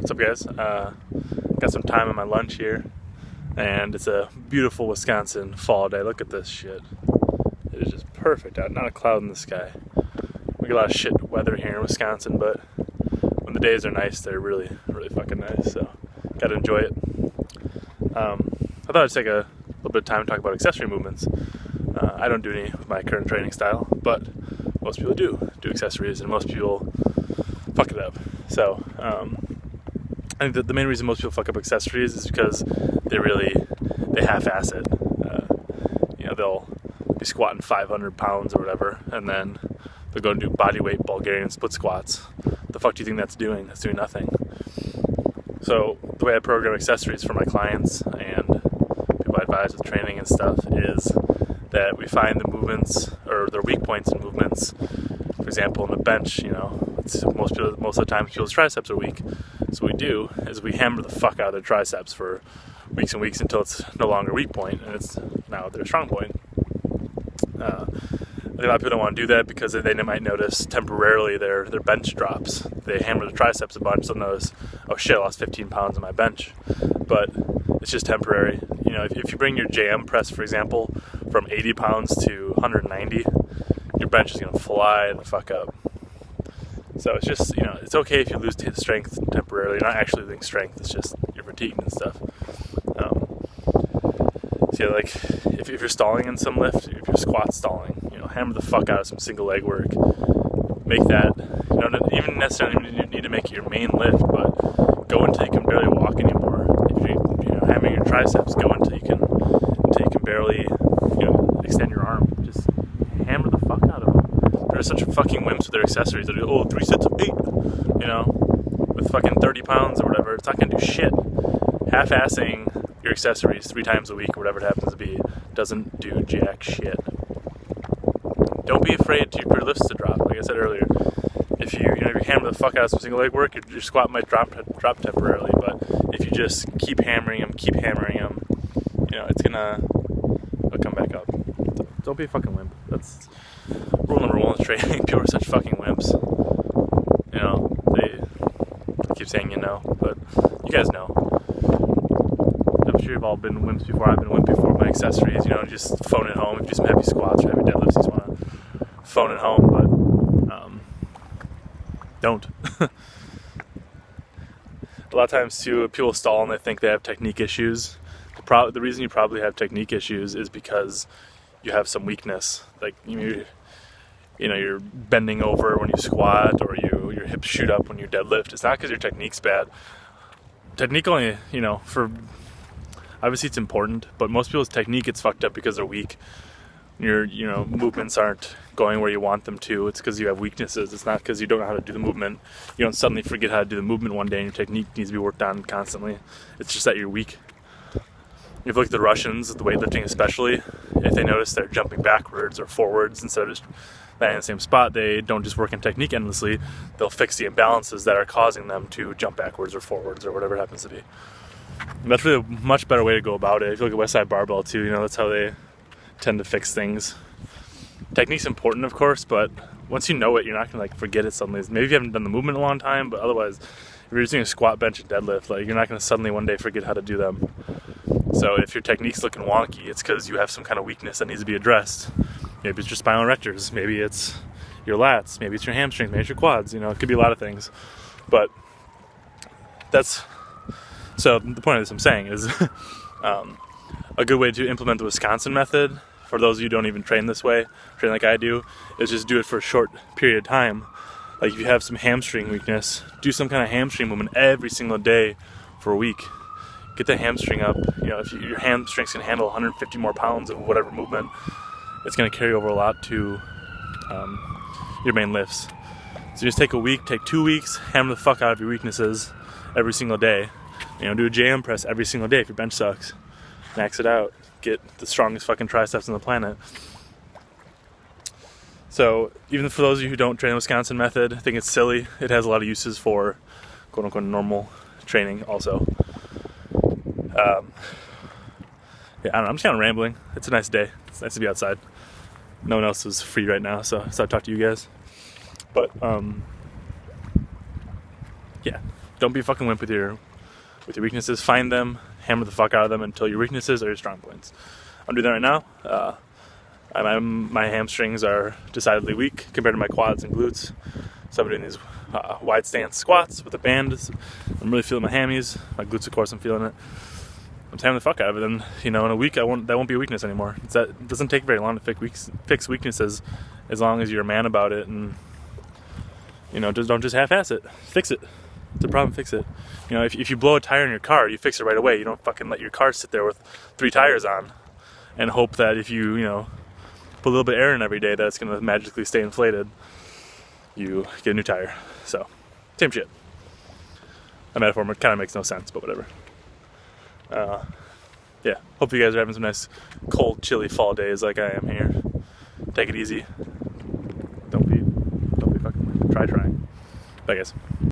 What's up, guys? Got some time on my lunch here, and it's a beautiful Wisconsin fall day. Look at this shit. It is just perfect out, not a cloud in the sky. We get a lot of shit weather here in Wisconsin, but when the days are nice, they're really, really fucking nice, so gotta enjoy it. I thought I'd take a little bit of time to talk about accessory movements. I don't do any with my current training style, but most people do accessories, and most people fuck it up. So, I think that the main reason most people fuck up accessories is because they half-ass it. They'll be squatting 500 pounds or whatever, and then they'll go and do body weight Bulgarian split squats. The fuck do you think that's doing? That's doing nothing. So the way I program accessories for my clients and people I advise with training and stuff is that we find the movements or their weak points in movements. For example, in the bench, most of the time people's triceps are weak. So what we do is we hammer the fuck out of their triceps for weeks and weeks until it's no longer a weak point and it's now their strong point. I think a lot of people don't want to do that because they might notice temporarily their bench drops. They hammer the triceps a bunch, they'll notice, oh shit, I lost 15 pounds on my bench. But it's just temporary. If you bring your JM press, for example, from 80 pounds to 190, your bench is going to fly the fuck up. So it's just, it's okay if you lose strength temporarily. You're not actually losing strength, it's just you're fatigued and stuff. If you're stalling in some lift, if you're squat stalling, hammer the fuck out of some single leg work. Make that, even necessarily need to make it your main lift, but go until you can barely walk anymore. If you're hammering your triceps, go until you can barely, extend your arm. Just hammer the fuck out of them. They're such fucking wimps with their accessories. They do, 3 sets of 8, with fucking 30 pounds or whatever. It's not gonna do shit. Half-assing your accessories 3 times a week or whatever it happens to be doesn't do jack shit. Don't be afraid for your lifts to drop. Like I said earlier, if you hammer the fuck out of some single leg work, your squat might drop temporarily. But if you just keep hammering them, it'll come back up. So don't be a fucking wimp. That's rule number 1 with training. People are such fucking wimps. They keep saying but you guys know. I'm sure you've all been wimps before. I've been wimp before with my accessories. Just phone it home. If you do some heavy squats or heavy deadlifts, you just want to phone it home, but don't. A lot of times too, people stall and they think they have technique issues. The reason you probably have technique issues is because you have some weakness. Like you're bending over when you squat, or your hips shoot up when you deadlift. It's not because your technique's bad. Technique only, obviously it's important, but most people's technique gets fucked up because they're weak. Your movements aren't going where you want them to. It's because you have weaknesses. It's not because you don't know how to do the movement. You don't suddenly forget how to do the movement one day and your technique needs to be worked on constantly. It's just that you're weak. If you look at the Russians, the weightlifting especially, if they notice they're jumping backwards or forwards instead of just landing in the same spot, they don't just work on technique endlessly. They'll fix the imbalances that are causing them to jump backwards or forwards or whatever it happens to be. And that's really a much better way to go about it. If you look at Westside Barbell too, that's how they tend to fix things. Technique's important, of course, but once you know it, you're not gonna forget it suddenly. Maybe you haven't done the movement in a long time, but otherwise, if you're just doing a squat, bench, and deadlift, you're not gonna suddenly one day forget how to do them. So if your technique's looking wonky, it's because you have some kind of weakness that needs to be addressed. Maybe it's your spinal erectors, maybe it's your lats, maybe it's your hamstrings, maybe it's your quads. It could be a lot of things, but so the point of this I'm saying is a good way to implement the Wisconsin method, for those of you who don't even train this way, train like I do, is just do it for a short period of time. Like if you have some hamstring weakness, do some kind of hamstring movement every single day for a week. Get the hamstring up. If your hamstrings can handle 150 more pounds of whatever movement, it's going to carry over a lot to your main lifts. So just take a week, take 2 weeks, hammer the fuck out of your weaknesses every single day. Do a JM press every single day if your bench sucks. Max it out. Get the strongest fucking triceps on the planet. So even for those of you who don't train the Wisconsin method, I think it's silly. It has a lot of uses for quote-unquote normal training also. I don't know, I'm just kind of rambling. It's a nice day. It's nice to be outside. No one else is free right now, so I talk to you guys. But, yeah. Don't be a fucking wimp with your weaknesses. Find them, hammer the fuck out of them until your weaknesses are your strong points. I'm doing that right now. My hamstrings are decidedly weak compared to my quads and glutes. So I'm doing these wide stance squats with a band. I'm really feeling my hammies. My glutes, of course, I'm feeling it. I'm hammering the fuck out of it. And in a week, that won't be a weakness anymore. It doesn't take very long to fix weaknesses, as long as you're a man about it and just don't just half-ass it. Fix it. It's a problem. Fix it. If you blow a tire in your car, you fix it right away. You don't fucking let your car sit there with 3 tires on and hope that if you put a little bit of air in every day that it's gonna magically stay inflated. You get a new tire. So, same shit. A metaphor kind of makes no sense, but whatever. Yeah, hope you guys are having some nice cold, chilly fall days like I am here. Take it easy. Don't be fucking trying. Bye guys.